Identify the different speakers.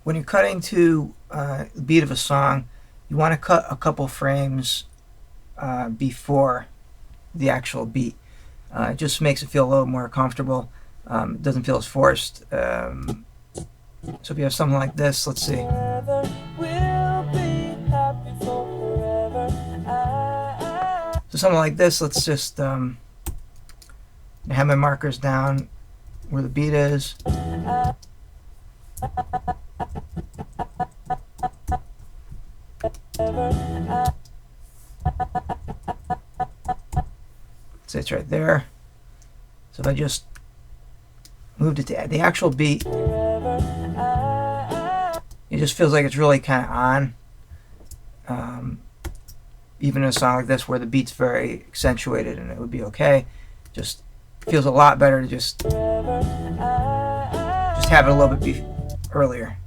Speaker 1: when you're cutting to the beat of a song, you want to cut a couple frames before the actual beat. It just makes it feel a little more comfortable. It doesn't feel as forced. So if you have something like this, let's see. So something like this, let's just have my markers down where the beat is. So it's right there. So if I just moved it to the actual beat, it just feels like it's really kind of on. Even in a song like this where the beat's very accentuated and it would be okay, just feels a lot better to just have it a little bit earlier.